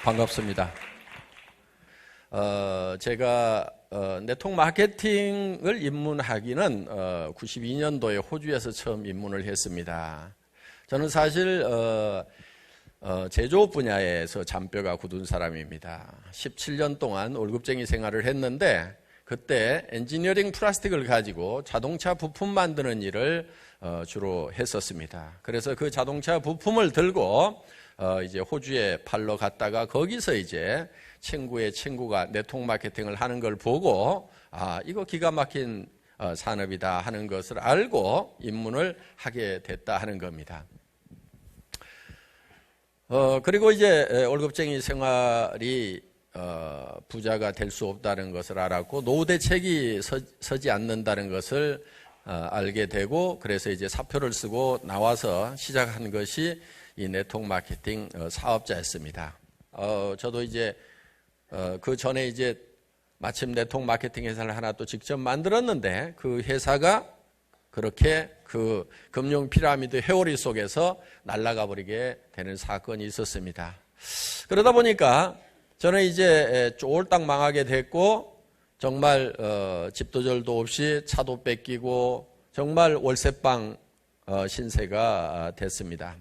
반갑습니다. 제가 네트워크 마케팅을 입문하기는 92년도에 호주에서 처음 입문을 했습니다. 저는 사실 제조업 분야에서 잔뼈가 굳은 사람입니다. 17년 동안 월급쟁이 생활을 했는데 그때 엔지니어링 플라스틱을 가지고 자동차 부품 만드는 일을 주로 했었습니다. 그래서 그 자동차 부품을 들고 이제 호주에 팔러 갔다가 거기서 이제 친구의 친구가 네트워크 마케팅을 하는 걸 보고 이거 기가 막힌 산업이다 하는 것을 알고 입문을 하게 됐다 하는 겁니다. 그리고 이제 월급쟁이 생활이 부자가 될 수 없다는 것을 알았고 노후 대책이 서지 않는다는 것을 알게 되고 그래서 이제 사표를 쓰고 나와서 시작한 것이 이 네트워크 마케팅 사업자였습니다. 저도 이제 그 전에 이제 마침 네트워크 마케팅 회사를 하나 또 직접 만들었는데 그 회사가 그렇게 그 금융 피라미드 회오리 속에서 날아가 버리게 되는 사건이 있었습니다. 그러다 보니까 저는 이제 쫄딱 망하게 됐고 정말 집도 절도 없이 차도 뺏기고 정말 월세방 신세가 됐습니다.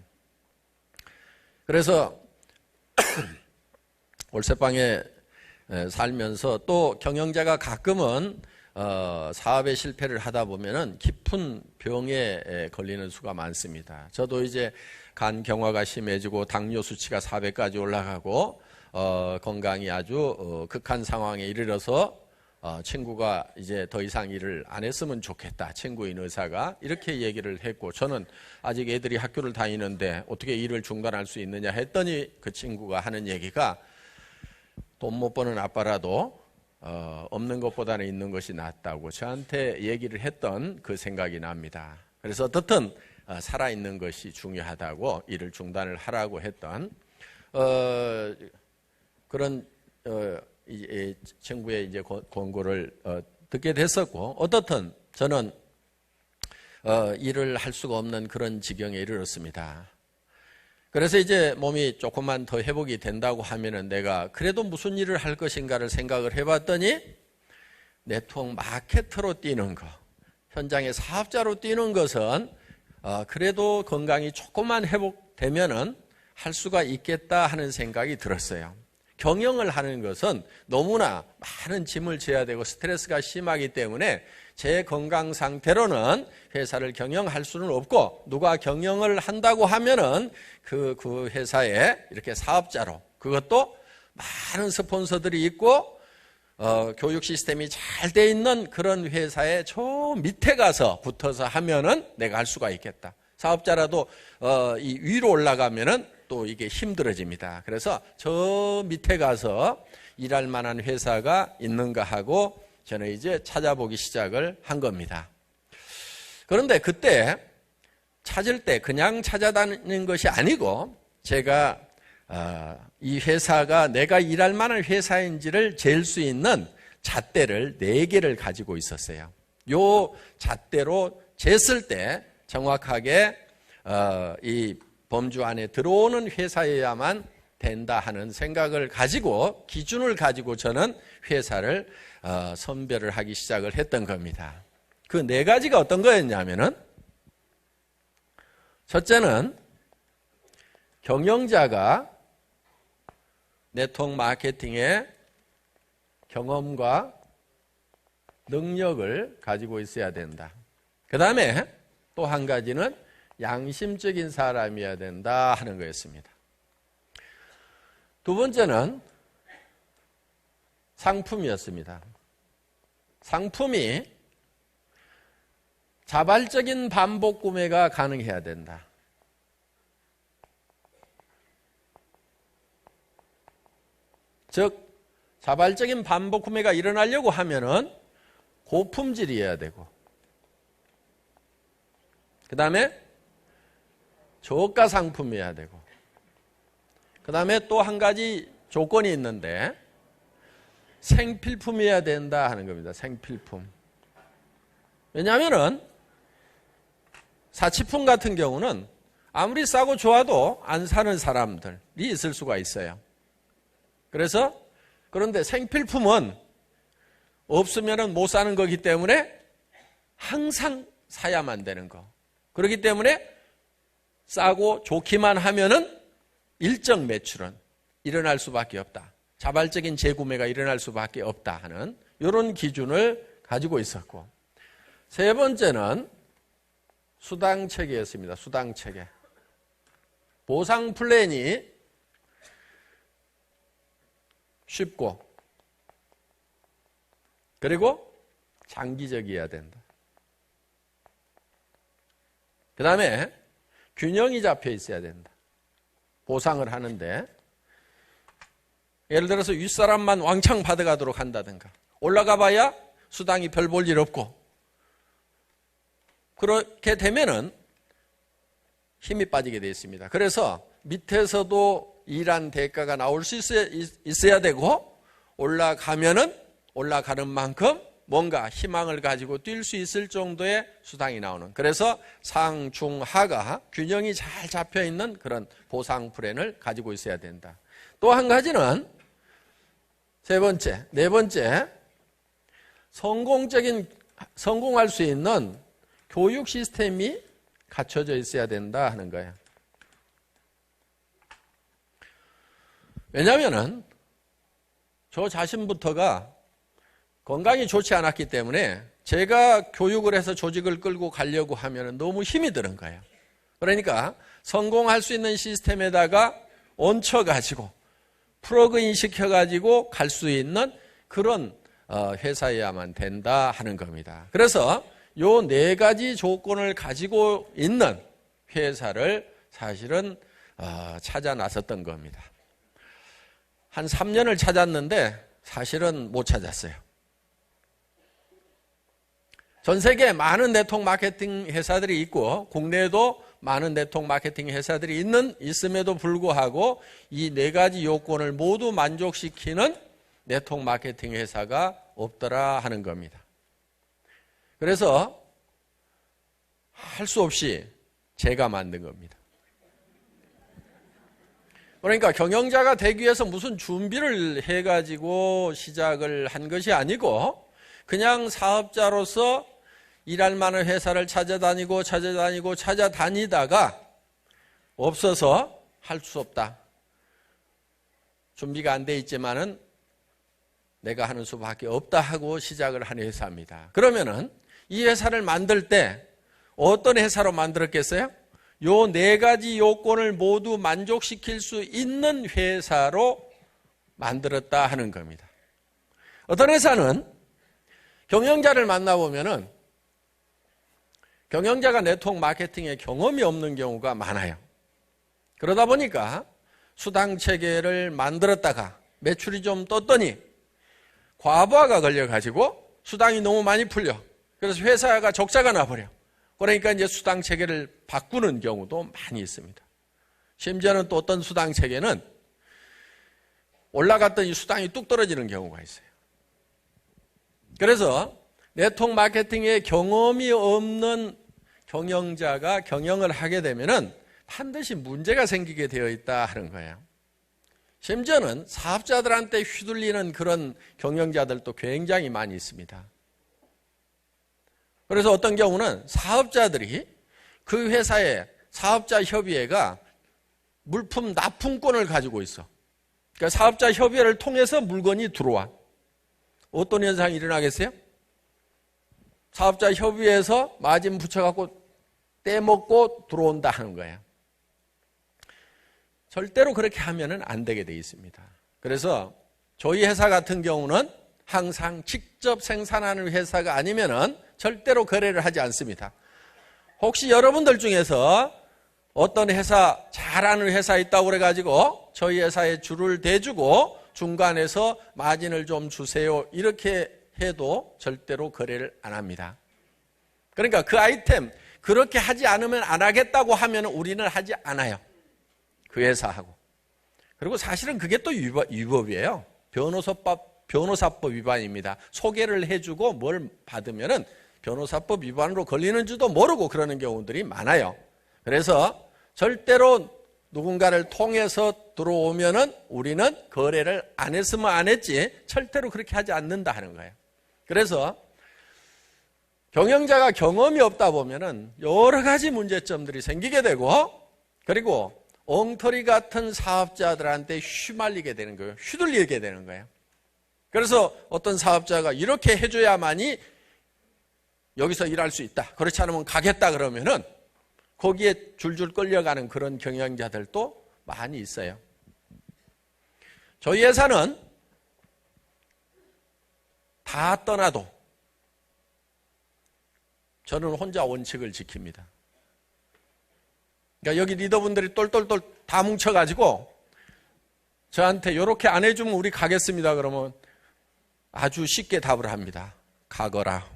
그래서 월세방에 살면서 또 경영자가 가끔은 사업에 실패를 하다 보면은 깊은 병에 걸리는 수가 많습니다. 저도 이제 간 경화가 심해지고 당뇨 수치가 400까지 올라가고 건강이 아주 극한 상황에 이르러서 친구가 이제 더 이상 일을 안 했으면 좋겠다. 친구인 의사가 이렇게 얘기를 했고 저는 아직 애들이 학교를 다니는데 어떻게 일을 중단할 수 있느냐 했더니 그 친구가 하는 얘기가 돈 못 버는 아빠라도 없는 것보다는 있는 것이 낫다고 저한테 얘기를 했던 그 생각이 납니다. 그래서 어떻든 살아있는 것이 중요하다고 일을 중단을 하라고 했던 그런 이 친구의 이제 권고를 듣게 됐었고 어떻든 저는 일을 할 수가 없는 그런 지경에 이르렀습니다. 그래서 이제 몸이 조금만 더 회복이 된다고 하면은 내가 그래도 무슨 일을 할 것인가를 생각을 해봤더니 네트워크 마케터로 뛰는 거, 현장의 사업자로 뛰는 것은 그래도 건강이 조금만 회복되면은 할 수가 있겠다 하는 생각이 들었어요. 경영을 하는 것은 너무나 많은 짐을 져야 되고 스트레스가 심하기 때문에 제 건강 상태로는 회사를 경영할 수는 없고 누가 경영을 한다고 하면은 그 회사에 이렇게 사업자로 그것도 많은 스폰서들이 있고 교육 시스템이 잘 돼 있는 그런 회사에 저 밑에 가서 붙어서 하면은 내가 할 수가 있겠다. 사업자라도 이 위로 올라가면은 또 이게 힘들어집니다. 그래서 저 밑에 가서 일할 만한 회사가 있는가 하고 저는 이제 찾아보기 시작을 한 겁니다. 그런데 그때 찾을 때 그냥 찾아다니는 것이 아니고 제가 이 회사가 내가 일할 만한 회사인지를 잴 수 있는 잣대를 4개를 가지고 있었어요. 요 잣대로 쟀을 때 정확하게 이 범주 안에 들어오는 회사여야만 된다 하는 생각을 가지고 기준을 가지고 저는 회사를 선별을 하기 시작을 했던 겁니다. 그 4가지가 어떤 거였냐면은 첫째는 경영자가 네트워크 마케팅의 경험과 능력을 가지고 있어야 된다. 그 다음에 또 한 가지는 양심적인 사람이어야 된다 하는 거였습니다. 두 번째는 상품이었습니다. 상품이 자발적인 반복 구매가 가능해야 된다. 즉 자발적인 반복 구매가 일어나려고 하면은 고품질이어야 되고 그 다음에 저가 상품이어야 되고 그 다음에 또 한 가지 조건이 있는데 생필품이어야 된다 하는 겁니다. 생필품. 왜냐하면은 사치품 같은 경우는 아무리 싸고 좋아도 안 사는 사람들이 있을 수가 있어요. 그런데 생필품은 없으면 못 사는 거기 때문에 항상 사야만 되는 거. 그렇기 때문에 싸고 좋기만 하면은 일정 매출은 일어날 수밖에 없다. 자발적인 재구매가 일어날 수밖에 없다 하는 이런 기준을 가지고 있었고, 세 번째는 수당체계였습니다. 수당체계. 보상 플랜이 쉽고 그리고 장기적이어야 된다. 그 다음에 균형이 잡혀 있어야 된다. 보상을 하는데 예를 들어서 윗사람만 왕창 받아가도록 한다든가, 올라가 봐야 수당이 별 볼 일 없고, 그렇게 되면은 힘이 빠지게 되어 있습니다. 그래서 밑에서도 일한 대가가 나올 수 있어야 되고, 올라가면은 올라가는 만큼 뭔가 희망을 가지고 뛸 수 있을 정도의 수당이 나오는, 그래서 상, 중, 하가 균형이 잘 잡혀 있는 그런 보상 플랜을 가지고 있어야 된다. 또 한 가지는 네 번째, 성공할 수 있는 교육 시스템이 갖춰져 있어야 된다 하는 거예요. 왜냐하면은 저 자신부터가 건강이 좋지 않았기 때문에 제가 교육을 해서 조직을 끌고 가려고 하면 너무 힘이 드는 거예요. 그러니까 성공할 수 있는 시스템에다가 얹혀가지고 플러그인 시켜가지고 갈 수 있는 그런 회사여야만 된다 하는 겁니다. 그래서 요 네 가지 조건을 가지고 있는 회사를 사실은 찾아 나섰던 겁니다. 한 3년을 찾았는데 사실은 못 찾았어요. 전 세계에 많은 네트워크 마케팅 회사들이 있고 국내에도 많은 네트워크 마케팅 회사들이 있음에도 불구하고 이 네 가지 요건을 모두 만족시키는 네트워크 마케팅 회사가 없더라 하는 겁니다. 그래서 할 수 없이 제가 만든 겁니다. 그러니까 경영자가 되기 위해서 무슨 준비를 해가지고 시작을 한 것이 아니고 그냥 사업자로서 일할 만한 회사를 찾아다니다가 없어서 할 수 없다. 준비가 안 돼 있지만은 내가 하는 수밖에 없다 하고 시작을 한 회사입니다. 그러면은 이 회사를 만들 때 어떤 회사로 만들었겠어요? 요 네 가지 요건을 모두 만족시킬 수 있는 회사로 만들었다 하는 겁니다. 어떤 회사는 경영자를 만나보면은 경영자가 네트워크 마케팅에 경험이 없는 경우가 많아요. 그러다 보니까 수당 체계를 만들었다가 매출이 좀 떴더니 과부하가 걸려가지고 수당이 너무 많이 풀려. 그래서 회사가 적자가 나버려. 그러니까 이제 수당 체계를 바꾸는 경우도 많이 있습니다. 심지어는 또 어떤 수당 체계는 올라갔더니 수당이 뚝 떨어지는 경우가 있어요. 그래서 네트워크 마케팅에 경험이 없는 경영자가 경영을 하게 되면은 반드시 문제가 생기게 되어 있다 하는 거예요. 심지어는 사업자들한테 휘둘리는 그런 경영자들도 굉장히 많이 있습니다. 그래서 어떤 경우는 사업자들이 그 회사의 사업자 협의회가 물품 납품권을 가지고 있어. 그러니까 사업자 협의회를 통해서 물건이 들어와. 어떤 현상이 일어나겠어요? 사업자 협의회에서 마진 붙여갖고 떼먹고 들어온다 하는 거예요. 절대로 그렇게 하면은 안 되게 돼 있습니다. 그래서 저희 회사 같은 경우는 항상 직접 생산하는 회사가 아니면은 절대로 거래를 하지 않습니다. 혹시 여러분들 중에서 어떤 회사, 잘하는 회사 있다고 그래가지고 저희 회사에 줄을 대주고 중간에서 마진을 좀 주세요 이렇게 해도 절대로 거래를 안 합니다. 그러니까 그 아이템 그렇게 하지 않으면 안 하겠다고 하면 우리는 하지 않아요. 그 회사하고. 그리고 사실은 그게 또 위법이에요. 변호사법 위반입니다. 소개를 해주고 뭘 받으면은 변호사법 위반으로 걸리는 줄도 모르고 그러는 경우들이 많아요. 그래서 절대로 누군가를 통해서 들어오면은 우리는 거래를 안 했으면 안 했지 절대로 그렇게 하지 않는다 하는 거예요. 그래서 경영자가 경험이 없다 보면은 여러 가지 문제점들이 생기게 되고, 그리고 엉터리 같은 사업자들한테 휘말리게 되는 거예요. 휘둘리게 되는 거예요. 그래서 어떤 사업자가 이렇게 해줘야만이 여기서 일할 수 있다, 그렇지 않으면 가겠다 그러면은 거기에 줄줄 끌려가는 그런 경영자들도 많이 있어요. 저희 회사는 다 떠나도 저는 혼자 원칙을 지킵니다. 그러니까 여기 리더분들이 똘똘똘 다 뭉쳐가지고 저한테 이렇게 안 해주면 우리 가겠습니다 그러면 아주 쉽게 답을 합니다. 가거라.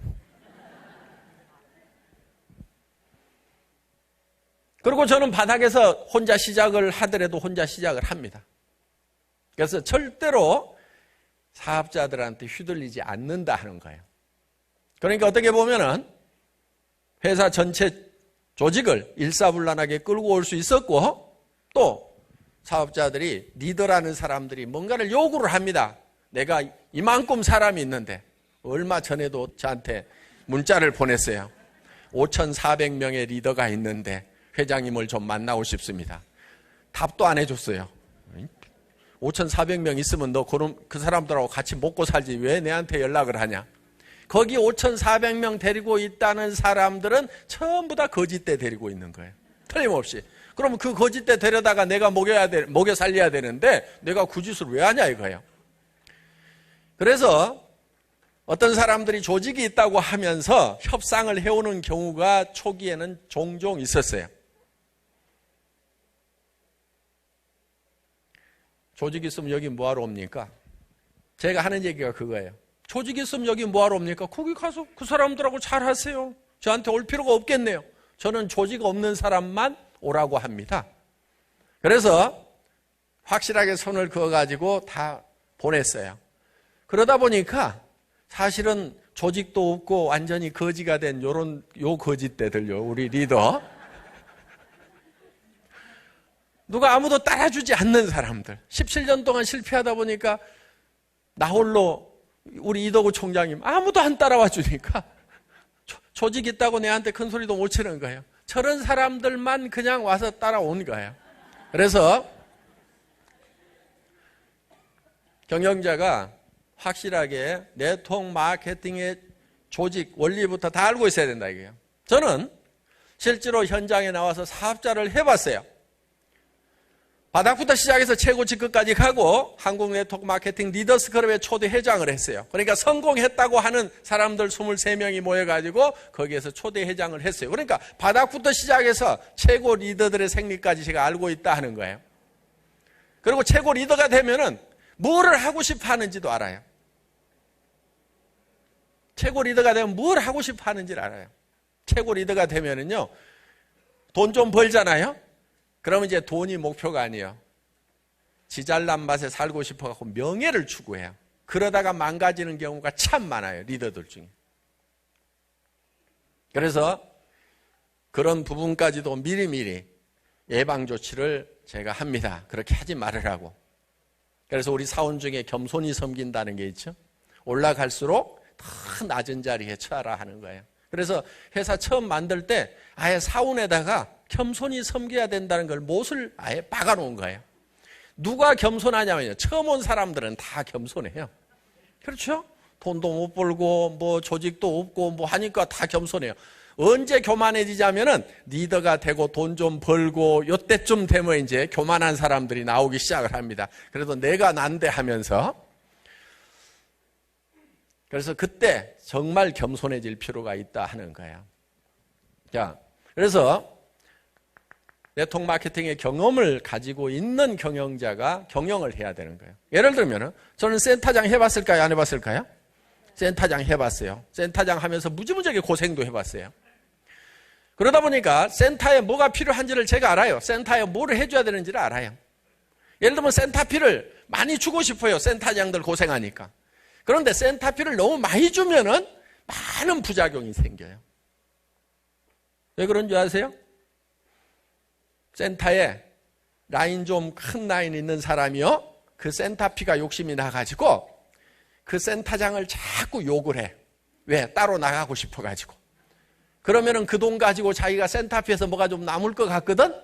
그리고 저는 바닥에서 혼자 시작을 하더라도 혼자 시작을 합니다. 그래서 절대로 사업자들한테 휘둘리지 않는다 하는 거예요. 그러니까 어떻게 보면은 회사 전체 조직을 일사불란하게 끌고 올 수 있었고, 또 사업자들이 리더라는 사람들이 뭔가를 요구를 합니다. 내가 이만큼 사람이 있는데, 얼마 전에도 저한테 문자를 보냈어요. 5,400명의 리더가 있는데 회장님을 좀 만나고 싶습니다. 답도 안 해줬어요. 5,400명 있으면 너 그 사람들하고 같이 먹고 살지 왜 내한테 연락을 하냐. 거기 5,400명 데리고 있다는 사람들은 전부 다 거짓대 데리고 있는 거예요. 틀림없이. 그러면 그 거짓대 데려다가 내가 먹여 살려야 되는데 내가 그 짓을 왜 하냐 이거예요. 그래서 어떤 사람들이 조직이 있다고 하면서 협상을 해오는 경우가 초기에는 종종 있었어요. 조직이 있으면 여기 뭐하러 옵니까? 제가 하는 얘기가 그거예요. 조직이 있으면 여기 뭐하러 옵니까? 거기 가서 그 사람들하고 잘 하세요. 저한테 올 필요가 없겠네요. 저는 조직 없는 사람만 오라고 합니다. 그래서 확실하게 손을 그어가지고 다 보냈어요. 그러다 보니까 사실은 조직도 없고 완전히 거지가 된 요 거짓대들요, 우리 리더. 누가 아무도 따라주지 않는 사람들. 17년 동안 실패하다 보니까 나 홀로 우리 이덕우 총장님 아무도 안 따라와 주니까 조직 있다고 내한테 큰 소리도 못 치는 거예요. 저런 사람들만 그냥 와서 따라온 거예요. 그래서 경영자가 확실하게 네트워크 마케팅의 조직 원리부터 다 알고 있어야 된다 이거예요. 저는 실제로 현장에 나와서 사업자를 해봤어요. 바닥부터 시작해서 최고 직급까지 가고 한국 네트워크 마케팅 리더스 클럽의 초대 회장을 했어요. 그러니까 성공했다고 하는 사람들 23명이 모여가지고 거기에서 초대 회장을 했어요. 그러니까 바닥부터 시작해서 최고 리더들의 생리까지 제가 알고 있다 하는 거예요. 그리고 최고 리더가 되면은 뭐를 하고 싶어 하는지도 알아요. 최고 리더가 되면 뭘 하고 싶어 하는지를 알아요. 최고 리더가 되면은요, 돈 좀 벌잖아요? 그러면 이제 돈이 목표가 아니에요. 지 잘난 맛에 살고 싶어갖고 명예를 추구해요. 그러다가 망가지는 경우가 참 많아요, 리더들 중에. 그래서 그런 부분까지도 미리미리 예방 조치를 제가 합니다. 그렇게 하지 말으라고. 그래서 우리 사원 중에 겸손히 섬긴다는 게 있죠. 올라갈수록 더 낮은 자리에 처하라 하는 거예요. 그래서 회사 처음 만들 때 아예 사원에다가 겸손히 섬겨야 된다는 걸 못을 아예 박아놓은 거예요. 누가 겸손하냐면요, 처음 온 사람들은 다 겸손해요. 그렇죠? 돈도 못 벌고 뭐 조직도 없고 뭐 하니까 다 겸손해요. 언제 교만해지자면은 리더가 되고 돈 좀 벌고 요때쯤 되면 이제 교만한 사람들이 나오기 시작을 합니다. 그래도 내가 난데 하면서. 그래서 그때 정말 겸손해질 필요가 있다 하는 거예요. 자, 그래서 네트워크 마케팅의 경험을 가지고 있는 경영자가 경영을 해야 되는 거예요. 예를 들면 저는 센터장 해봤을까요? 안 해봤을까요? 센터장 해봤어요. 센터장 하면서 무지무지하게 고생도 해봤어요. 그러다 보니까 센터에 뭐가 필요한지를 제가 알아요. 센터에 뭐를 해줘야 되는지를 알아요. 예를 들면 센터피를 많이 주고 싶어요. 센터장들 고생하니까. 그런데 센터피를 너무 많이 주면은 많은 부작용이 생겨요. 왜 그런 줄 아세요? 센터에 라인 좀 큰 라인 있는 사람이요, 그 센터피가 욕심이 나가지고 그 센터장을 자꾸 욕을 해. 왜? 따로 나가고 싶어가지고. 그러면은 그 돈 가지고 자기가 센터피에서 뭐가 좀 남을 것 같거든?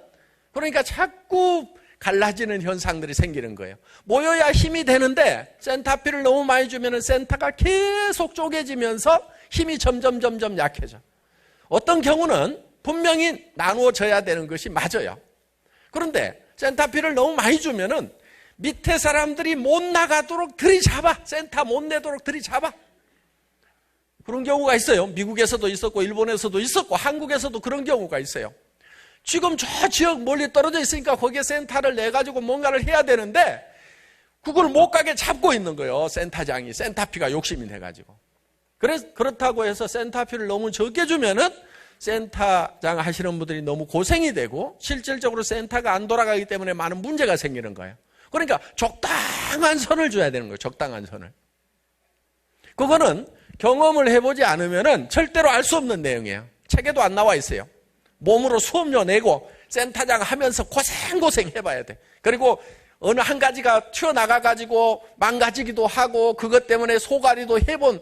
그러니까 자꾸 갈라지는 현상들이 생기는 거예요. 모여야 힘이 되는데 센터피를 너무 많이 주면은 센터가 계속 쪼개지면서 힘이 점점 약해져. 어떤 경우는 분명히 나누어져야 되는 것이 맞아요. 그런데 센터피를 너무 많이 주면은 밑에 사람들이 못 나가도록 들이잡아. 센터 못 내도록 들이잡아. 그런 경우가 있어요. 미국에서도 있었고 일본에서도 있었고 한국에서도 그런 경우가 있어요. 지금 저 지역 멀리 떨어져 있으니까 거기에 센터를 내가지고 뭔가를 해야 되는데 그걸 못 가게 잡고 있는 거예요. 센터장이. 센터피가 욕심이 돼가지고. 그렇다고 해서 센터피를 너무 적게 주면은 센터장 하시는 분들이 너무 고생이 되고 실질적으로 센터가 안 돌아가기 때문에 많은 문제가 생기는 거예요. 그러니까 적당한 선을 줘야 되는 거예요. 적당한 선을. 그거는 경험을 해보지 않으면은 절대로 알 수 없는 내용이에요. 책에도 안 나와 있어요. 몸으로 수업료 내고 센터장 하면서 고생 해봐야 돼. 그리고 어느 한 가지가 튀어나가가지고 망가지기도 하고 그것 때문에 소가리도 해본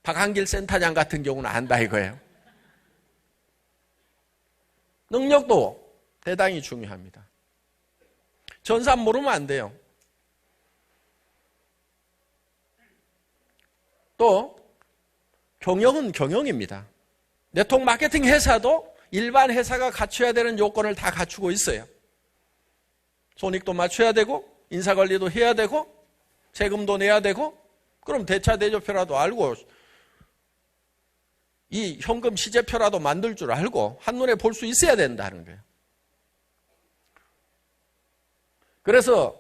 박한길 센터장 같은 경우는 안다 이거예요. 능력도 대단히 중요합니다. 전산 모르면 안 돼요. 또 경영은 경영입니다. 네트워크 마케팅 회사도 일반 회사가 갖춰야 되는 요건을 다 갖추고 있어요. 손익도 맞춰야 되고 인사관리도 해야 되고 세금도 내야 되고 그럼 대차대조표라도 알고 이 현금 시제표라도 만들 줄 알고 한눈에 볼 수 있어야 된다는 거예요. 그래서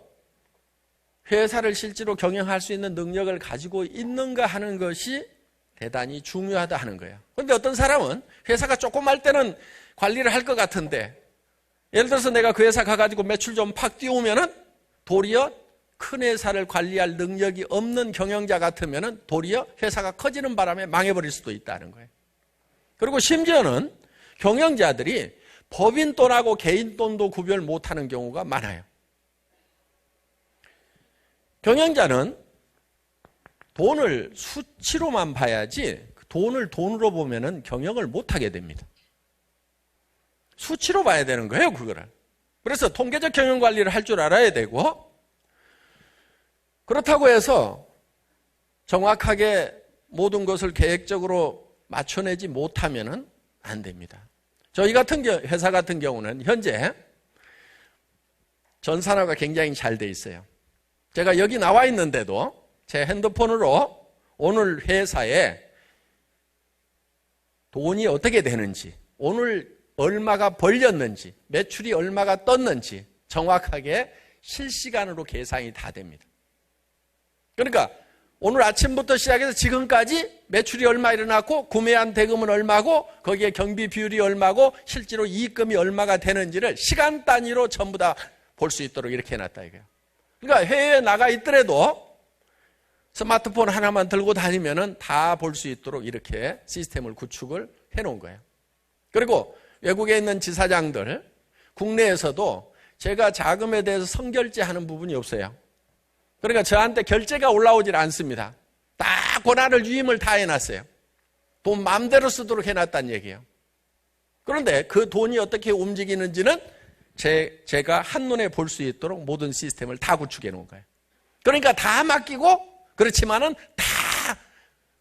회사를 실제로 경영할 수 있는 능력을 가지고 있는가 하는 것이 대단히 중요하다 하는 거예요. 그런데 어떤 사람은 회사가 조그만 때는 관리를 할 것 같은데 예를 들어서 내가 그 회사 가가지고 매출 좀 팍 띄우면은 도리어 큰 회사를 관리할 능력이 없는 경영자 같으면은 도리어 회사가 커지는 바람에 망해버릴 수도 있다는 거예요. 그리고 심지어는 경영자들이 법인 돈하고 개인 돈도 구별 못하는 경우가 많아요. 경영자는 돈을 수치로만 봐야지 돈을 돈으로 보면은 경영을 못하게 됩니다. 수치로 봐야 되는 거예요, 그거를. 그래서 통계적 경영 관리를 할 줄 알아야 되고 그렇다고 해서 정확하게 모든 것을 계획적으로 맞춰내지 못하면은 안 됩니다. 저희 같은 회사 같은 경우는 현재 전산화가 굉장히 잘 돼 있어요. 제가 여기 나와 있는데도 제 핸드폰으로 오늘 회사에 돈이 어떻게 되는지, 오늘 얼마가 벌렸는지, 매출이 얼마가 떴는지 정확하게 실시간으로 계산이 다 됩니다. 그러니까 오늘 아침부터 시작해서 지금까지 매출이 얼마 일어났고 구매한 대금은 얼마고 거기에 경비 비율이 얼마고 실제로 이익금이 얼마가 되는지를 시간 단위로 전부 다 볼 수 있도록 이렇게 해놨다 이거예요. 그러니까 해외에 나가 있더라도 스마트폰 하나만 들고 다니면은 다 볼 수 있도록 이렇게 시스템을 구축을 해놓은 거예요. 그리고 외국에 있는 지사장들, 국내에서도 제가 자금에 대해서 선결제하는 부분이 없어요. 그러니까 저한테 결제가 올라오질 않습니다. 다 권한을 유임을 다 해놨어요. 돈 마음대로 쓰도록 해놨다는 얘기예요. 그런데 그 돈이 어떻게 움직이는지는 제가 한눈에 볼 수 있도록 모든 시스템을 다 구축해 놓은 거예요. 그러니까 다 맡기고 그렇지만은 다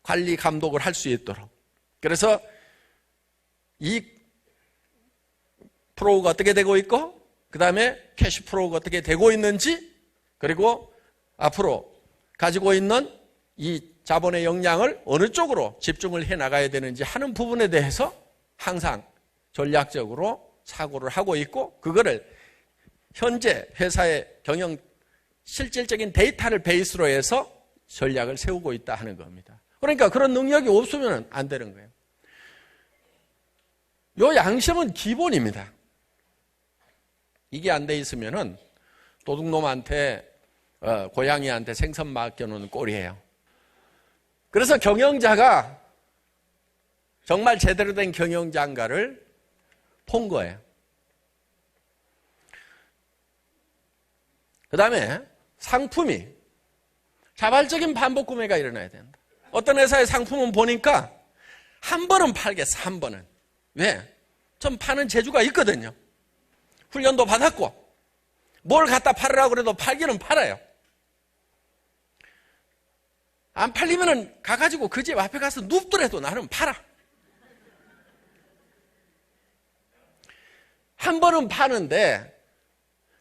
관리 감독을 할 수 있도록. 그래서 이 프로가 어떻게 되고 있고 그 다음에 캐시 프로가 어떻게 되고 있는지 그리고 앞으로 가지고 있는 이 자본의 역량을 어느 쪽으로 집중을 해 나가야 되는지 하는 부분에 대해서 항상 전략적으로 사고를 하고 있고 그거를 현재 회사의 경영 실질적인 데이터를 베이스로 해서 전략을 세우고 있다 하는 겁니다. 그러니까 그런 능력이 없으면 안 되는 거예요. 요 양심은 기본입니다. 이게 안 돼 있으면은 도둑놈한테 고양이한테 생선 맡겨놓는 꼴이에요. 그래서 경영자가 정말 제대로 된 경영자인가를 본 거예요. 그 다음에 상품이 자발적인 반복 구매가 일어나야 된다. 어떤 회사의 상품은 보니까 한 번은 팔겠어, 한 번은. 왜? 좀 파는 재주가 있거든요. 훈련도 받았고 뭘 갖다 팔으라고 그래도 팔기는 팔아요. 안 팔리면은 가가지고 그 집 앞에 가서 눕더라도 나는 팔아. 한 번은 파는데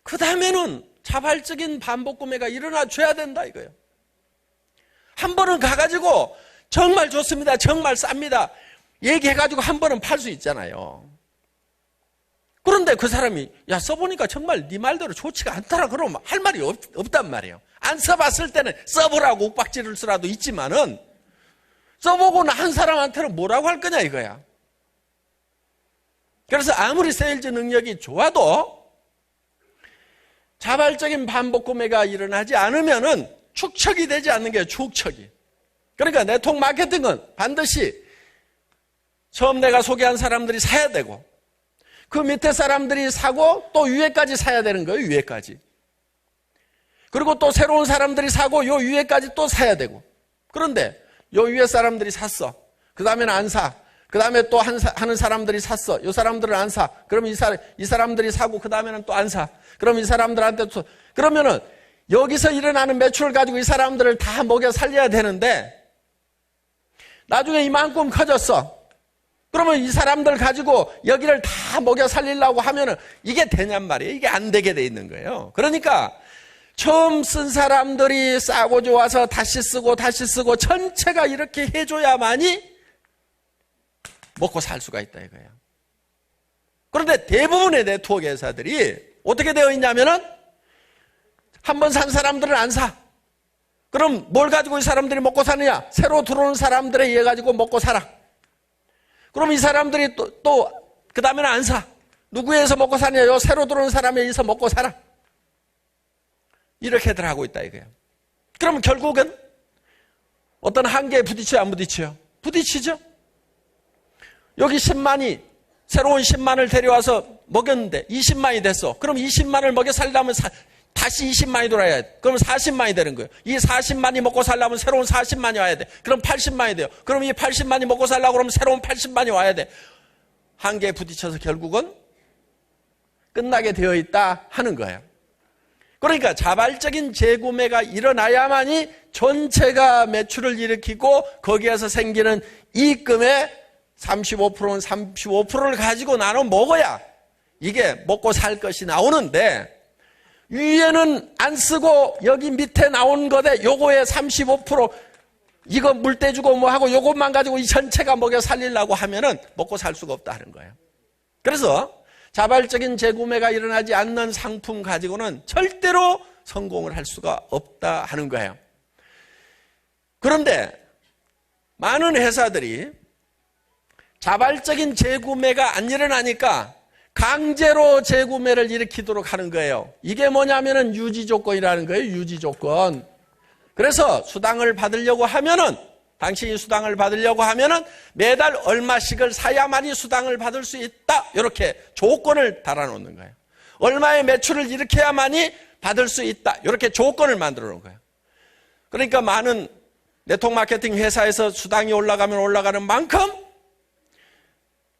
그 다음에는 자발적인 반복 구매가 일어나 줘야 된다 이거예요. 한 번은 가가지고 정말 좋습니다, 정말 쌉니다 얘기해가지고 한 번은 팔 수 있잖아요. 그런데 그 사람이 야 써보니까 정말 네 말대로 좋지가 않더라 그러면 할 말이 없단 말이에요. 안 써봤을 때는 써보라고 욱박지를 쓰라도 있지만은 써보고 난 사람한테는 뭐라고 할 거냐 이거야. 그래서 아무리 세일즈 능력이 좋아도 자발적인 반복 구매가 일어나지 않으면은 축척이 되지 않는 게 축척이. 그러니까 네트워크 마케팅은 반드시 처음 내가 소개한 사람들이 사야 되고 그 밑에 사람들이 사고 또 위에까지 사야 되는 거예요. 위에까지. 그리고 또 새로운 사람들이 사고 요 위에까지 또 사야 되고. 그런데 요 위에 사람들이 샀어. 그 다음에는 안 사. 그 다음에 또 하는 사람들이 샀어. 요 사람들은 안 사. 그럼 이 사람들이 사고 그 다음에는 또 안 사. 그럼 이 사람들한테 또 그러면은 여기서 일어나는 매출을 가지고 이 사람들을 다 먹여 살려야 되는데 나중에 이만큼 커졌어. 그러면 이 사람들 가지고 여기를 다 먹여 살리려고 하면은 이게 되냔 말이에요. 이게 안 되게 돼 있는 거예요. 그러니까 처음 쓴 사람들이 싸고 좋아서 다시 쓰고 전체가 이렇게 해줘야만이 먹고 살 수가 있다 이거예요. 그런데 대부분의 네트워크 회사들이 어떻게 되어 있냐면은 한 번 산 사람들은 안 사. 그럼 뭘 가지고 이 사람들이 먹고 사느냐? 새로 들어오는 사람들에 의해 가지고 먹고 살아. 그럼 이 사람들이 또 그 다음에는 안 사. 누구에 의해서 먹고 사느냐? 요 새로 들어오는 사람에 의해서 먹고 살아. 이렇게들 하고 있다 이거예요. 그럼 결국은 어떤 한계에 부딪혀요, 안 부딪혀요? 부딪히죠. 여기 10만이 새로운 10만을 데려와서 먹였는데 20만이 됐어. 그럼 20만을 먹여 살려면 다시 20만이 돌아야 돼. 그럼 40만이 되는 거예요. 이 40만이 먹고 살려면 새로운 40만이 와야 돼. 그럼 80만이 돼요. 그럼 이 80만이 먹고 살려고 그러면 새로운 80만이 와야 돼. 한계에 부딪혀서 결국은 끝나게 되어 있다 하는 거예요. 그러니까 자발적인 재구매가 일어나야만이 전체가 매출을 일으키고 거기에서 생기는 이익금의 35%는 35%를 가지고 나눠 먹어야 이게 먹고 살 것이 나오는데 위에는 안 쓰고 여기 밑에 나온 거대 요거에 35% 이거 물 떼주고 뭐 하고 요것만 가지고 이 전체가 먹여 살리려고 하면은 먹고 살 수가 없다 하는 거예요. 그래서 자발적인 재구매가 일어나지 않는 상품 가지고는 절대로 성공을 할 수가 없다 하는 거예요. 그런데 많은 회사들이 자발적인 재구매가 안 일어나니까 강제로 재구매를 일으키도록 하는 거예요. 이게 뭐냐면은 유지조건이라는 거예요. 유지조건. 그래서 수당을 받으려고 하면은 당신이 수당을 받으려고 하면은 매달 얼마씩을 사야만이 수당을 받을 수 있다. 이렇게 조건을 달아놓는 거예요. 얼마의 매출을 일으켜야만이 받을 수 있다. 이렇게 조건을 만들어 놓은 거예요. 그러니까 많은 네트워크 마케팅 회사에서 수당이 올라가면 올라가는 만큼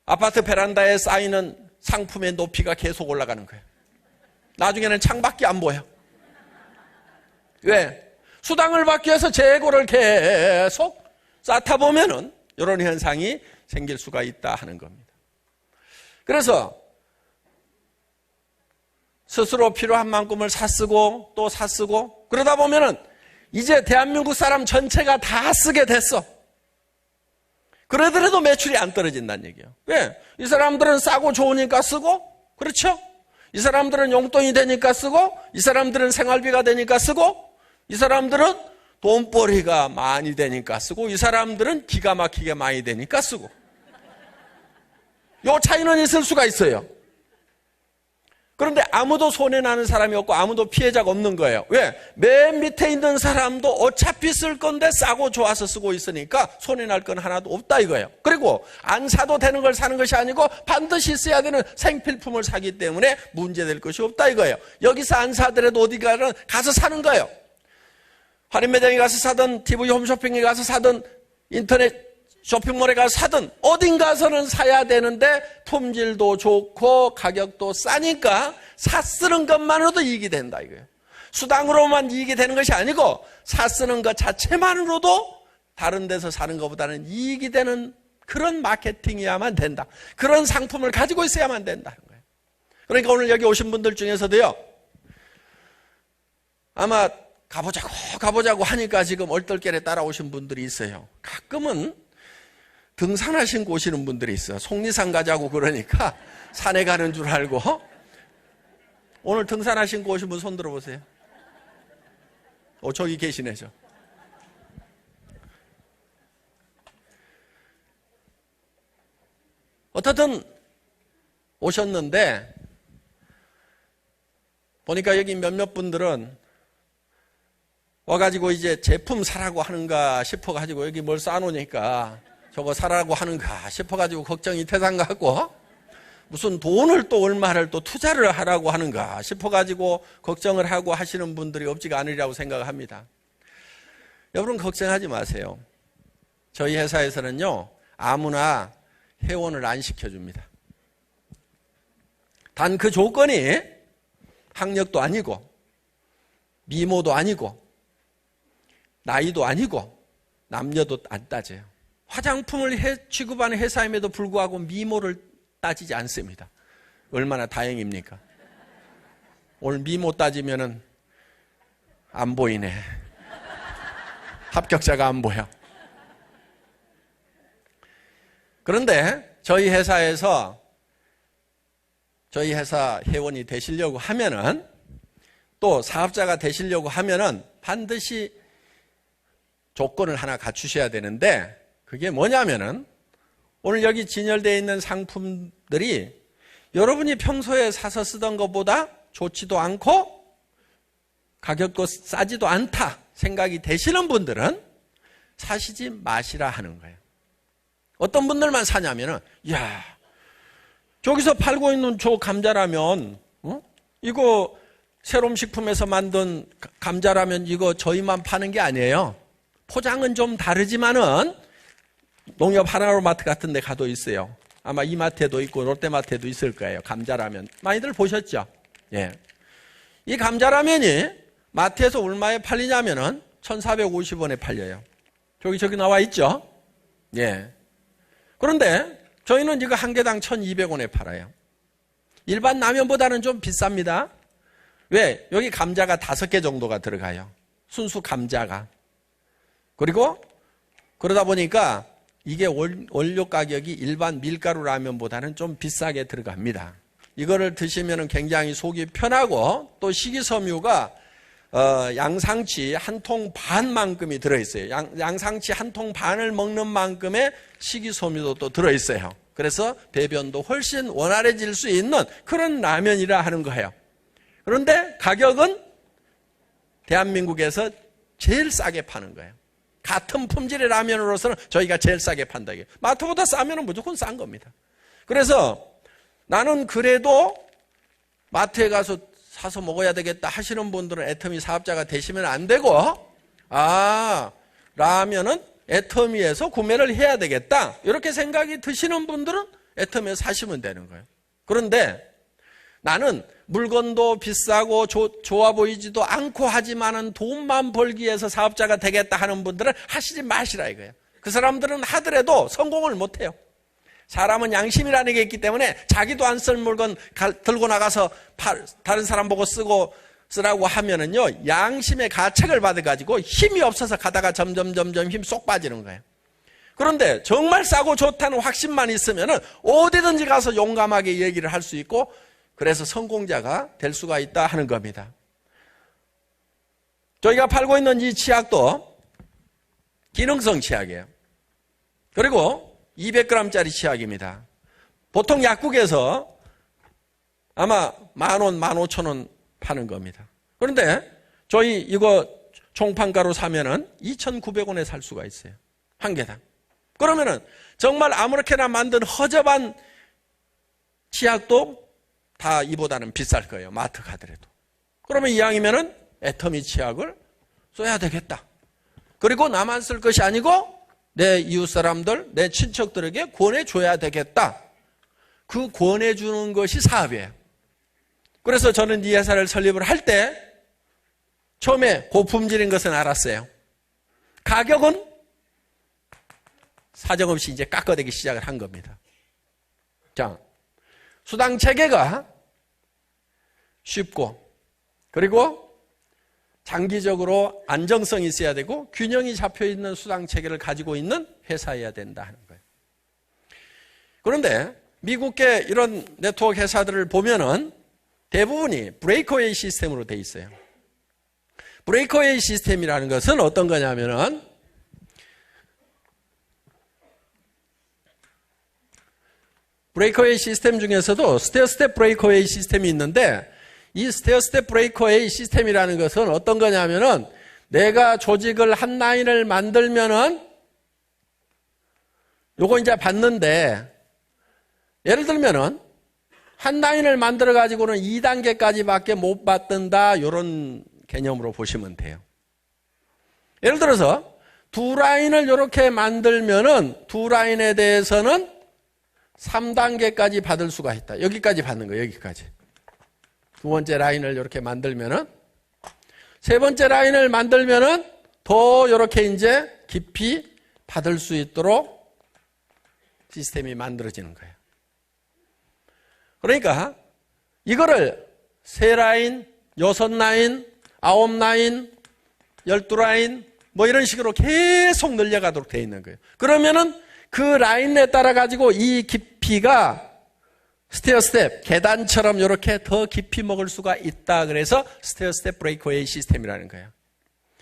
아파트 베란다에 쌓이는 상품의 높이가 계속 올라가는 거예요. 나중에는 창밖에 안 보여. 왜? 수당을 받기 위해서 재고를 계속 쌓다 보면은 이런 현상이 생길 수가 있다 하는 겁니다. 그래서 스스로 필요한 만큼을 사쓰고 또 사쓰고 그러다 보면은 이제 대한민국 사람 전체가 다 쓰게 됐어. 그러더라도 매출이 안 떨어진다는 얘기예요. 왜? 이 사람들은 싸고 좋으니까 쓰고, 그렇죠? 이 사람들은 용돈이 되니까 쓰고, 이 사람들은 생활비가 되니까 쓰고, 이 사람들은 돈벌이가 많이 되니까 쓰고, 이 사람들은 기가 막히게 많이 되니까 쓰고. 요 차이는 있을 수가 있어요. 그런데 아무도 손해나는 사람이 없고 아무도 피해자가 없는 거예요. 왜? 맨 밑에 있는 사람도 어차피 쓸 건데 싸고 좋아서 쓰고 있으니까 손해날 건 하나도 없다 이거예요. 그리고 안 사도 되는 걸 사는 것이 아니고 반드시 써야 되는 생필품을 사기 때문에 문제될 것이 없다 이거예요. 여기서 안 사더라도 어디 가서 사는 거예요. 할인 매장에 가서 사든 TV 홈쇼핑에 가서 사든 인터넷 쇼핑몰에 가서 사든 어딘가서는 사야 되는데 품질도 좋고 가격도 싸니까 사쓰는 것만으로도 이익이 된다 이거예요. 수당으로만 이익이 되는 것이 아니고 사쓰는 것 자체만으로도 다른 데서 사는 것보다는 이익이 되는 그런 마케팅이야만 된다. 그런 상품을 가지고 있어야만 된다는 거예요. 그러니까 오늘 여기 오신 분들 중에서도요, 아마 가보자고 하니까 지금 얼떨결에 따라오신 분들이 있어요. 가끔은 등산화 신고 오시는 분들이 있어요. 속리산 가자고 그러니까 산에 가는 줄 알고. 오늘 등산화 신고 오신 분 손 들어보세요. 저기 계시네, 저. 어떻든 오셨는데 보니까 여기 몇몇 분들은 와가지고 이제 제품 사라고 하는가 싶어가지고 여기 뭘 쌓아놓으니까 저거 사라고 하는가 싶어가지고 걱정이 태산 같고, 무슨 돈을 또 얼마를 또 투자를 하라고 하는가 싶어가지고 걱정을 하고 하시는 분들이 없지가 않으리라고 생각을 합니다. 여러분 걱정하지 마세요. 저희 회사에서는요, 아무나 회원을 안 시켜줍니다. 단 그 조건이 학력도 아니고 미모도 아니고 나이도 아니고 남녀도 안 따져요. 화장품을 취급하는 회사임에도 불구하고 미모를 따지지 않습니다. 얼마나 다행입니까? 오늘 미모 따지면은 안 보이네. 합격자가 안 보여. 그런데 저희 회사 회원이 되시려고 하면은, 또 사업자가 되시려고 하면은 반드시 조건을 하나 갖추셔야 되는데, 그게 뭐냐면은 오늘 여기 진열되어 있는 상품들이 여러분이 평소에 사서 쓰던 것보다 좋지도 않고 가격도 싸지도 않다 생각이 되시는 분들은 사시지 마시라 하는 거예요. 어떤 분들만 사냐면은, 야, 저기서 팔고 있는 저 감자라면, 이거 새롬식품에서 만든 감자라면 이거 저희만 파는 게 아니에요. 포장은 좀 다르지만은 농협 하나로마트 같은 데 가도 있어요. 아마 이마트에도 있고 롯데마트에도 있을 거예요. 감자라면 많이들 보셨죠? 예. 이 감자라면이 마트에서 얼마에 팔리냐면은 1,450원에 팔려요. 저기 나와 있죠? 예. 그런데 저희는 이거 한 개당 1,200원에 팔아요. 일반 라면보다는 좀 비쌉니다. 왜? 여기 감자가 5개 정도가 들어가요. 순수 감자가. 그리고 그러다 보니까 이게 원료 가격이 일반 밀가루 라면보다는 좀 비싸게 들어갑니다. 이거를 드시면 굉장히 속이 편하고, 또 식이섬유가 양상치 한 통 반만큼이 들어있어요. 양상치 한 통 반을 먹는 만큼의 식이섬유도 또 들어있어요. 그래서 배변도 훨씬 원활해질 수 있는 그런 라면이라 하는 거예요. 그런데 가격은 대한민국에서 제일 싸게 파는 거예요. 같은 품질의 라면으로서는 저희가 제일 싸게 판다. 마트보다 싸면 무조건 싼 겁니다. 그래서 나는 그래도 마트에 가서 사서 먹어야 되겠다 하시는 분들은 애터미 사업자가 되시면 안 되고, 라면은 애터미에서 구매를 해야 되겠다 이렇게 생각이 드시는 분들은 애터미에서 사시면 되는 거예요. 그런데 나는 물건도 비싸고 좋아 보이지도 않고 하지만은 돈만 벌기 위해서 사업자가 되겠다 하는 분들은 하시지 마시라 이거예요. 그 사람들은 하더라도 성공을 못해요. 사람은 양심이라는 게 있기 때문에 자기도 안 쓸 물건 들고 나가서 다른 사람 보고 쓰라고 하면은요, 양심의 가책을 받아가지고 힘이 없어서 가다가 점점 힘 쏙 빠지는 거예요. 그런데 정말 싸고 좋다는 확신만 있으면은 어디든지 가서 용감하게 얘기를 할 수 있고, 그래서 성공자가 될 수가 있다 하는 겁니다. 저희가 팔고 있는 이 치약도 기능성 치약이에요. 그리고 200g짜리 치약입니다. 보통 약국에서 아마 10,000원, 15,000원 파는 겁니다. 그런데 저희 이거 총판가로 사면은 2,900원에 살 수가 있어요. 한 개당. 그러면은 정말 아무렇게나 만든 허접한 치약도 다 이보다는 비쌀 거예요. 마트 가더라도. 그러면 이왕이면은 애터미 치약을 써야 되겠다. 그리고 나만 쓸 것이 아니고 내 이웃 사람들, 내 친척들에게 권해줘야 되겠다. 그 권해주는 것이 사업이에요. 그래서 저는 이 회사를 설립을 할 때 처음에 고품질인 것은 알았어요. 가격은 사정없이 이제 깎아대기 시작을 한 겁니다. 자, 수당 체계가 쉽고 그리고 장기적으로 안정성이 있어야 되고 균형이 잡혀있는 수당 체계를 가지고 있는 회사여야 된다 하는 거예요. 그런데 미국의 이런 네트워크 회사들을 보면은 대부분이 브레이크웨이 시스템으로 돼 있어요. 브레이크웨이 시스템이라는 것은 어떤 거냐면은 브레이크웨이 시스템 중에서도 스테어 스텝 브레이크웨이 시스템이 있는데 이 스테어 스텝 브레이크웨이 시스템이라는 것은 어떤 거냐면은 내가 조직을 한 라인을 만들면은 요거 이제 받는데 예를 들면은 한 라인을 만들어 가지고는 2단계까지밖에 못 받는다 이런 개념으로 보시면 돼요. 예를 들어서 두 라인을 이렇게 만들면은 두 라인에 대해서는 3단계까지 받을 수가 있다. 여기까지 받는 거예요. 여기까지. 두 번째 라인을 이렇게 만들면은 세 번째 라인을 만들면은 더 이렇게 이제 깊이 받을 수 있도록 시스템이 만들어지는 거예요. 그러니까 이거를 3라인, 6라인, 9라인, 12라인 뭐 이런 식으로 계속 늘려가도록 되어 있는 거예요. 그러면은 그 라인에 따라 가지고 이 깊이가 스테어 스텝, 계단처럼 이렇게 더 깊이 먹을 수가 있다. 그래서 스테어 스텝 브레이크웨이 시스템이라는 거예요.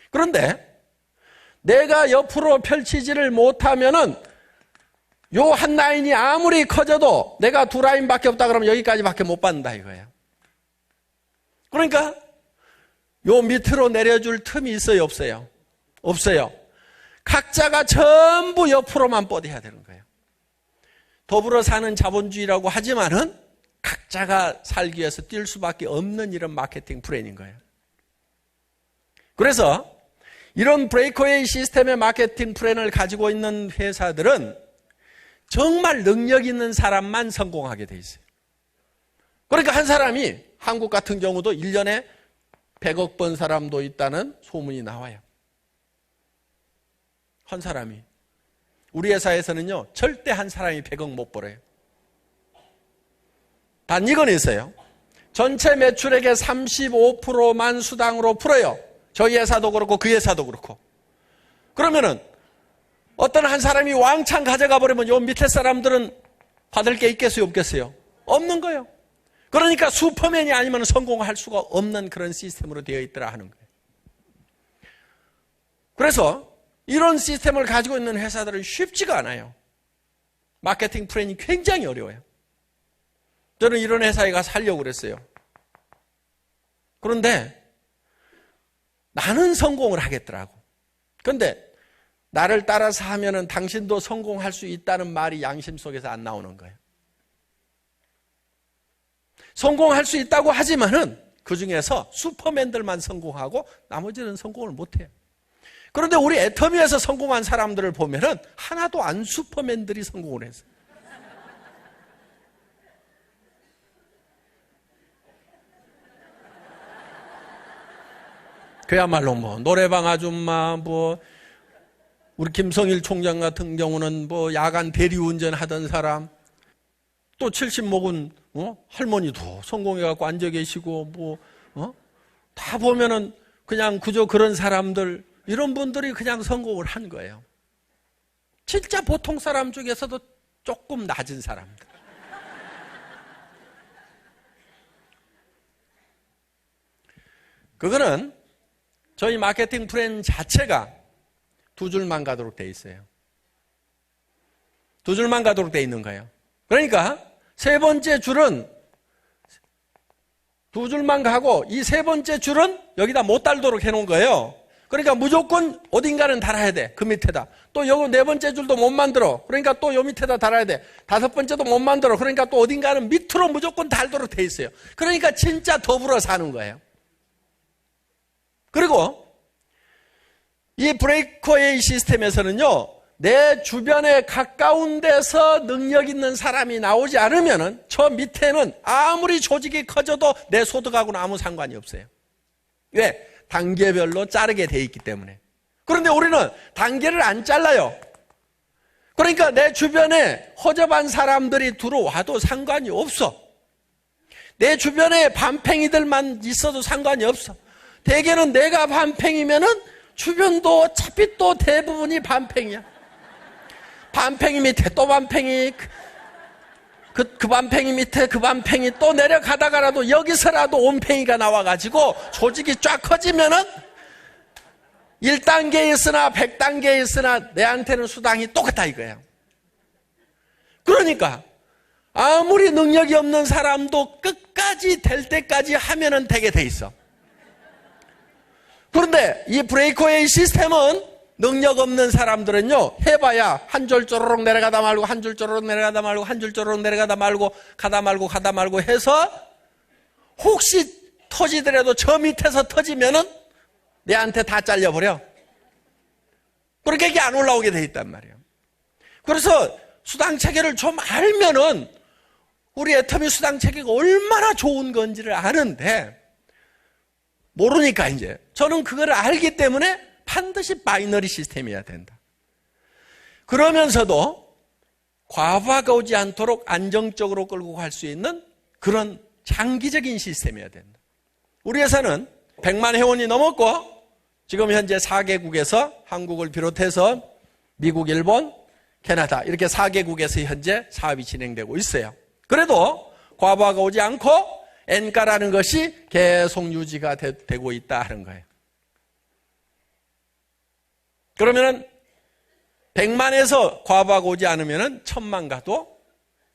그런데 내가 옆으로 펼치지를 못하면은 요 한 라인이 아무리 커져도 내가 두 라인밖에 없다 그러면 여기까지밖에 못 받는다 이거예요. 그러니까 요 밑으로 내려줄 틈이 있어요, 없어요? 없어요. 각자가 전부 옆으로만 뻗어야 되는 거예요. 더불어 사는 자본주의라고 하지만은 각자가 살기 위해서 뛸 수밖에 없는 이런 마케팅 플랜인 거예요. 그래서 이런 브레이크웨이 시스템의 마케팅 플랜을 가지고 있는 회사들은 정말 능력 있는 사람만 성공하게 돼 있어요. 그러니까 한 사람이 한국 같은 경우도 1년에 100억 번 사람도 있다는 소문이 나와요. 한 사람이. 우리 회사에서는요, 절대 한 사람이 100억 못 벌어요. 단 이건 있어요. 전체 매출액의 35%만 수당으로 풀어요. 저희 회사도 그렇고 그 회사도 그렇고. 그러면은 어떤 한 사람이 왕창 가져가 버리면 요 밑에 사람들은 받을 게 있겠어요, 없겠어요? 없는 거예요. 그러니까 슈퍼맨이 아니면 성공할 수가 없는 그런 시스템으로 되어 있더라 하는 거예요. 그래서 이런 시스템을 가지고 있는 회사들은 쉽지가 않아요. 마케팅 플랜이 굉장히 어려워요. 저는 이런 회사에 가서 하려고 그랬어요. 그런데 나는 성공을 하겠더라고. 그런데 나를 따라서 하면은 당신도 성공할 수 있다는 말이 양심 속에서 안 나오는 거예요. 성공할 수 있다고 하지만은 그 중에서 슈퍼맨들만 성공하고 나머지는 성공을 못해요. 그런데 우리 애터미에서 성공한 사람들을 보면은 하나도 안 슈퍼맨들이 성공을 했어요. 그야말로 뭐 노래방 아줌마, 뭐 우리 김성일 총장 같은 경우는 뭐 야간 대리운전 하던 사람, 또 70 먹은 할머니도 성공해갖고 앉아 계시고 다 보면은 그냥 그저 그런 사람들, 이런 분들이 그냥 성공을 한 거예요. 진짜 보통 사람 중에서도 조금 낮은 사람들. 그거는 저희 마케팅 플랜 자체가 두 줄만 가도록 돼 있어요. 두 줄만 가도록 돼 있는 거예요. 그러니까 세 번째 줄은 두 줄만 가고 이 세 번째 줄은 여기다 못 달도록 해놓은 거예요. 그러니까 무조건 어딘가는 달아야 돼. 그 밑에다. 또 여기 네 번째 줄도 못 만들어. 그러니까 또 요 밑에다 달아야 돼. 다섯 번째도 못 만들어. 그러니까 또 어딘가는 밑으로 무조건 달도록 돼 있어요. 그러니까 진짜 더불어 사는 거예요. 그리고 이 브레이크웨이 시스템에서는요, 내 주변에 가까운 데서 능력 있는 사람이 나오지 않으면은 저 밑에는 아무리 조직이 커져도 내 소득하고는 아무 상관이 없어요. 왜? 단계별로 자르게 돼 있기 때문에. 그런데 우리는 단계를 안 잘라요. 그러니까 내 주변에 허접한 사람들이 들어와도 상관이 없어. 내 주변에 반팽이들만 있어도 상관이 없어. 대개는 내가 반팽이면은 주변도 어차피 또 대부분이 반팽이야. 반팽이 밑에 또 반팽이, 그 반팽이 밑에 그 반팽이 또 내려가다가라도 여기서라도 온팽이가 나와가지고 조직이 쫙 커지면은 1단계에 있으나 100단계에 있으나 내한테는 수당이 똑같다 이거예요. 그러니까 아무리 능력이 없는 사람도 끝까지 될 때까지 하면은 되게 돼 있어. 그런데 이 브레이크웨이 시스템은 능력 없는 사람들은요, 해봐야 한 줄 쪼르륵 내려가다 말고, 한 줄 쪼르륵 내려가다 말고, 한 줄 쪼르륵 내려가다 말고, 가다 말고 해서 혹시 터지더라도 저 밑에서 터지면은 내한테 다 잘려버려. 그러니까 이게 안 올라오게 돼 있단 말이에요. 그래서 수당 체계를 좀 알면은 우리 애터미 수당 체계가 얼마나 좋은 건지를 아는데 모르니까 이제 저는 그걸 알기 때문에 반드시 바이너리 시스템이어야 된다. 그러면서도 과부하가 오지 않도록 안정적으로 끌고 갈 수 있는 그런 장기적인 시스템이어야 된다. 우리 회사는 100만 회원이 넘었고 지금 현재 4개국에서 한국을 비롯해서 미국, 일본, 캐나다 이렇게 4개국에서 현재 사업이 진행되고 있어요. 그래도 과부하가 오지 않고 엔가라는 것이 계속 유지가 되고 있다 하는 거예요. 그러면은 100만에서 과부하가 오지 않으면은 1000만 가도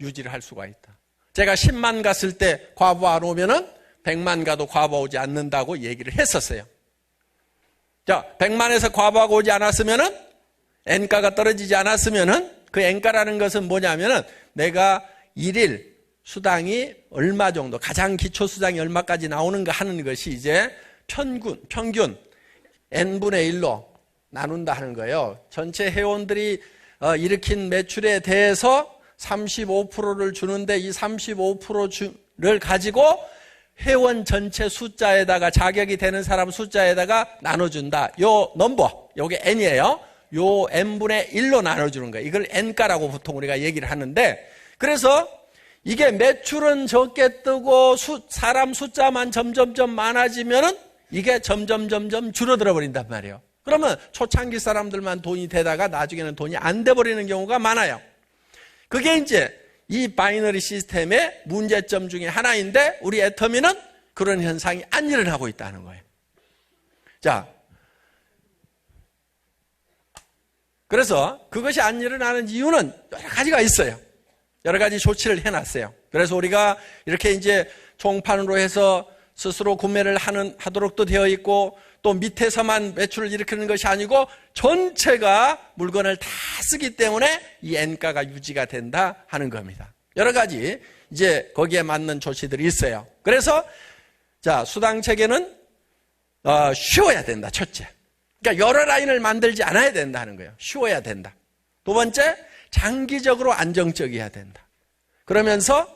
유지를 할 수가 있다. 제가 10만 갔을 때 과부하 안 오면은 100만 가도 과부하 오지 않는다고 얘기를 했었어요. 자, 100만에서 과부하가 오지 않았으면은 엔가가 떨어지지 않았으면은 그 엔가라는 것은 뭐냐면은 내가 일일 수당이 얼마 정도, 가장 기초 수당이 얼마까지 나오는가 하는 것이 이제 평균 n분의 1로 나눈다 하는 거예요. 전체 회원들이 일으킨 매출에 대해서 35%를 주는데 이 35%를 가지고 회원 전체 숫자에다가 자격이 되는 사람 숫자에다가 나눠준다. 요 넘버, 요게 n이에요. 요 n분의 1로 나눠주는 거예요. 이걸 n가라고 보통 우리가 얘기를 하는데, 그래서 이게 매출은 적게 뜨고 사람 숫자만 점점점 많아지면은 이게 점점 줄어들어 버린단 말이에요. 그러면 초창기 사람들만 돈이 되다가 나중에는 돈이 안 돼 버리는 경우가 많아요. 그게 이제 이 바이너리 시스템의 문제점 중에 하나인데 우리 애터미는 그런 현상이 안 일어나고 있다는 거예요. 자, 그래서 그것이 안 일어나는 이유는 여러 가지가 있어요. 여러 가지 조치를 해놨어요. 그래서 우리가 이렇게 이제 총판으로 해서 스스로 구매를 하도록도 되어 있고, 또 밑에서만 매출을 일으키는 것이 아니고 전체가 물건을 다 쓰기 때문에 이 N가가 유지가 된다 하는 겁니다. 여러 가지 이제 거기에 맞는 조치들이 있어요. 그래서 자, 수당 체계는 쉬워야 된다. 첫째. 그러니까 여러 라인을 만들지 않아야 된다 하는 거예요. 쉬워야 된다. 두 번째, 장기적으로 안정적이어야 된다. 그러면서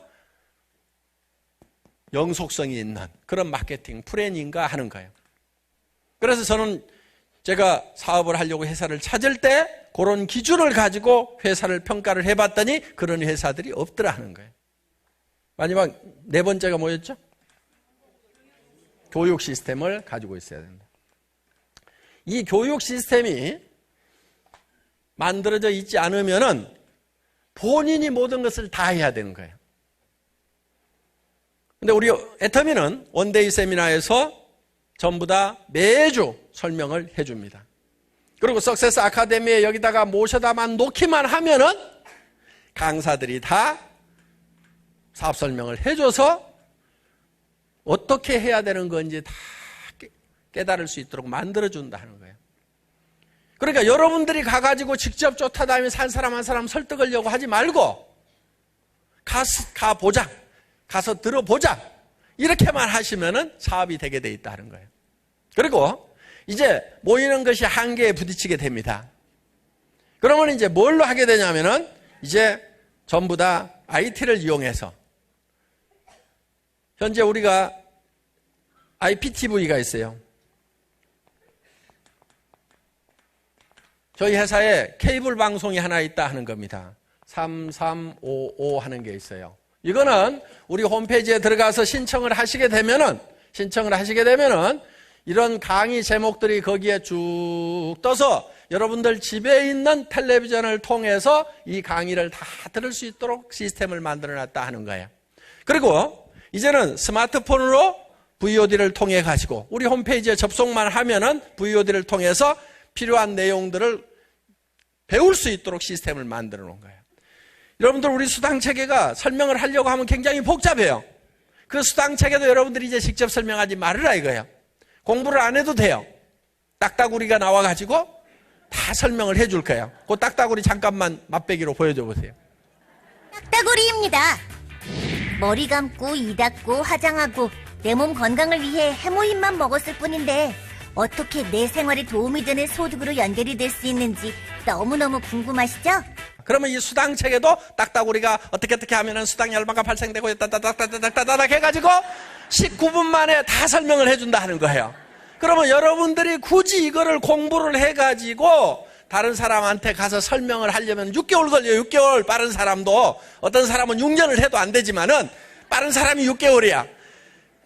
영속성이 있는 그런 마케팅 플래닝가 하는 거예요. 그래서 저는 제가 사업을 하려고 회사를 찾을 때 그런 기준을 가지고 회사를 평가를 해봤더니 그런 회사들이 없더라 하는 거예요. 마지막 네 번째가 뭐였죠? 교육 시스템을 가지고 있어야 된다. 이 교육 시스템이 만들어져 있지 않으면은 본인이 모든 것을 다 해야 되는 거예요. 근데 우리 애터미는 원데이 세미나에서 전부 다 매주 설명을 해줍니다. 그리고 석세스 아카데미에 여기다가 모셔다만 놓기만 하면은 강사들이 다 사업 설명을 해줘서 어떻게 해야 되는 건지 다 깨달을 수 있도록 만들어준다는 거예요. 그러니까 여러분들이 가가지고 직접 쫓아다니면서 한 사람 한 사람 설득하려고 하지 말고 가보자. 가서 들어보자. 이렇게만 하시면은 사업이 되게 돼 있다는 거예요. 그리고 이제 모이는 것이 한계에 부딪히게 됩니다. 그러면 이제 뭘로 하게 되냐면은 이제 전부 다 IT를 이용해서 현재 우리가 IPTV가 있어요. 저희 회사에 케이블 방송이 하나 있다 하는 겁니다. 3355 하는 게 있어요. 이거는 우리 홈페이지에 들어가서 신청을 하시게 되면은 이런 강의 제목들이 거기에 쭉 떠서 여러분들 집에 있는 텔레비전을 통해서 이 강의를 다 들을 수 있도록 시스템을 만들어 놨다 하는 거예요. 그리고 이제는 스마트폰으로 VOD를 통해 가지고 우리 홈페이지에 접속만 하면은 VOD를 통해서 필요한 내용들을 배울 수 있도록 시스템을 만들어 놓은 거예요. 여러분들 우리 수당체계가 설명을 하려고 하면 굉장히 복잡해요. 그 수당체계도 여러분들이 이제 직접 설명하지 말으라 이거예요. 공부를 안 해도 돼요. 딱따구리가 나와가지고 다 설명을 해줄 거예요. 그 딱따구리 잠깐만 맛배기로 보여줘 보세요. 딱따구리입니다. 머리 감고 이 닦고 화장하고 내 몸 건강을 위해 해모임만 먹었을 뿐인데 어떻게 내 생활에 도움이 되는 소득으로 연결이 될 수 있는지 너무너무 궁금하시죠? 그러면 이 수당 체계도 딱따구리가 어떻게 하면은 수당 열마가 발생되고 따다닥 해가지고 19분 만에 다 설명을 해준다 하는 거예요. 그러면 여러분들이 굳이 이거를 공부를 해가지고 다른 사람한테 가서 설명을 하려면 6개월 걸려요. 6개월. 빠른 사람도 어떤 사람은 6년을 해도 안 되지만은 빠른 사람이 6개월이야.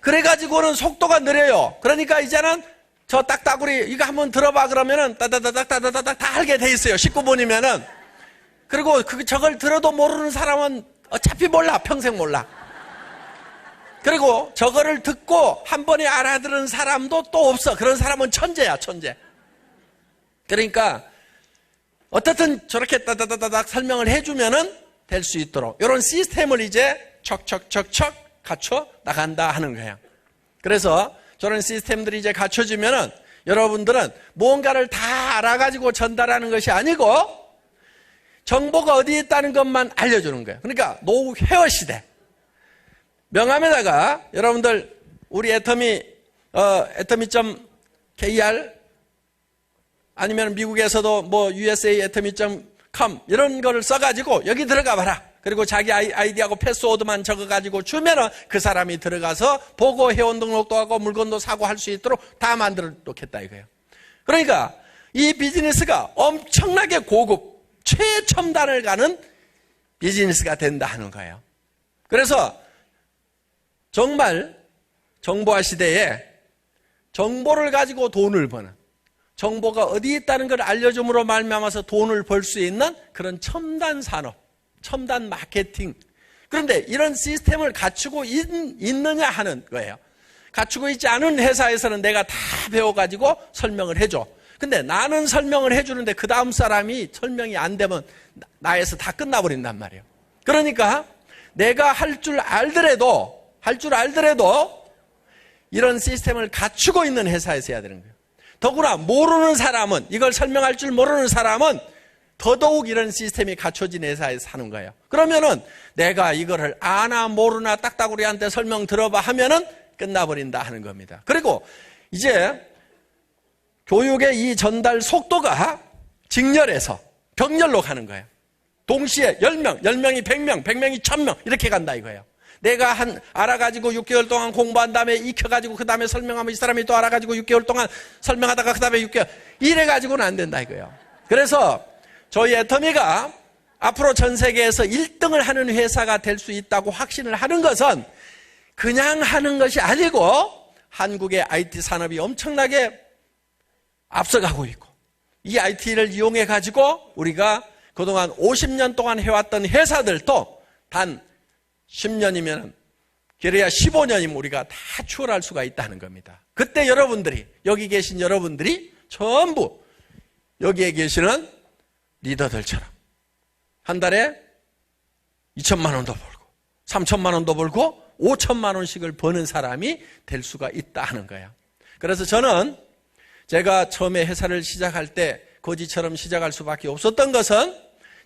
그래가지고는 속도가 느려요. 그러니까 이제는 저 딱따구리 이거 한번 들어봐 그러면은 따다다닥 다 알게 돼 있어요. 19분이면은. 그리고 저걸 들어도 모르는 사람은 어차피 몰라. 평생 몰라. 그리고 저거를 듣고 한 번에 알아들은 사람도 또 없어. 그런 사람은 천재야, 천재. 그러니까 어떻든 저렇게 따다다닥 설명을 해주면은 될 수 있도록 이런 시스템을 이제 척척척척 갖춰 나간다 하는 거예요. 그래서 저런 시스템들이 이제 갖춰지면은 여러분들은 무언가를 다 알아가지고 전달하는 것이 아니고 정보가 어디에 있다는 것만 알려주는 거예요. 그러니까 노후 회화 시대. 명함에다가 여러분들 우리 atomy.kr 아니면 미국에서도 뭐 USA.atomy.com 이런 거를 써가지고 여기 들어가 봐라. 그리고 자기 아이디하고 패스워드만 적어가지고 주면은 그 사람이 들어가서 보고 회원 등록도 하고 물건도 사고 할 수 있도록 다 만들어 놓겠다 이거예요. 그러니까 이 비즈니스가 엄청나게 고급 최첨단을 가는 비즈니스가 된다 하는 거예요. 그래서 정말 정보화 시대에 정보를 가지고 돈을 버는 정보가 어디 있다는 걸 알려줌으로 말미암아서 돈을 벌 수 있는 그런 첨단 산업, 첨단 마케팅. 그런데 이런 시스템을 갖추고 있느냐 하는 거예요. 갖추고 있지 않은 회사에서는 내가 다 배워가지고 설명을 해줘. 근데 나는 설명을 해주는데 그 다음 사람이 설명이 안 되면 나에서 다 끝나버린단 말이에요. 그러니까 내가 할 줄 알더라도 이런 시스템을 갖추고 있는 회사에서 해야 되는 거예요. 더구나 모르는 사람은, 이걸 설명할 줄 모르는 사람은 더더욱 이런 시스템이 갖춰진 회사에서 사는 거예요. 그러면은 내가 이거를 아나 모르나 딱따구리한테 설명 들어봐 하면은 끝나버린다 하는 겁니다. 그리고 이제 교육의 이 전달 속도가 직렬해서 병렬로 가는 거예요. 동시에 10명, 10명이 100명, 100명이 1000명 이렇게 간다 이거예요. 내가 알아가지고 6개월 동안 공부한 다음에 익혀가지고 그 다음에 설명하면 이 사람이 또 알아가지고 6개월 동안 설명하다가 그 다음에 6개월 이래가지고는 안 된다 이거예요. 그래서 저희 애터미가 앞으로 전 세계에서 1등을 하는 회사가 될 수 있다고 확신을 하는 것은 그냥 하는 것이 아니고 한국의 IT 산업이 엄청나게 앞서가고 있고 이 IT를 이용해 가지고 우리가 그동안 50년 동안 해왔던 회사들도 단 10년이면 그래야 15년이면 우리가 다 추월할 수가 있다는 겁니다. 그때 여러분들이 여기 계신 여러분들이 전부 여기에 계시는 리더들처럼 한 달에 2천만 원도 벌고 3천만 원도 벌고 5천만 원씩을 버는 사람이 될 수가 있다 하는 거예요. 그래서 저는 제가 처음에 회사를 시작할 때 거지처럼 시작할 수밖에 없었던 것은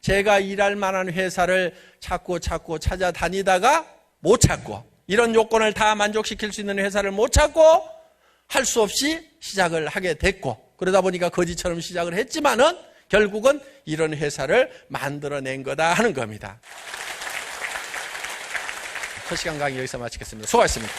제가 일할 만한 회사를 찾고 찾아다니다가 못 찾고 이런 요건을 다 만족시킬 수 있는 회사를 못 찾고 할 수 없이 시작을 하게 됐고 그러다 보니까 거지처럼 시작을 했지만은 결국은 이런 회사를 만들어낸 거다 하는 겁니다. 첫 시간 강의 여기서 마치겠습니다. 수고하셨습니다.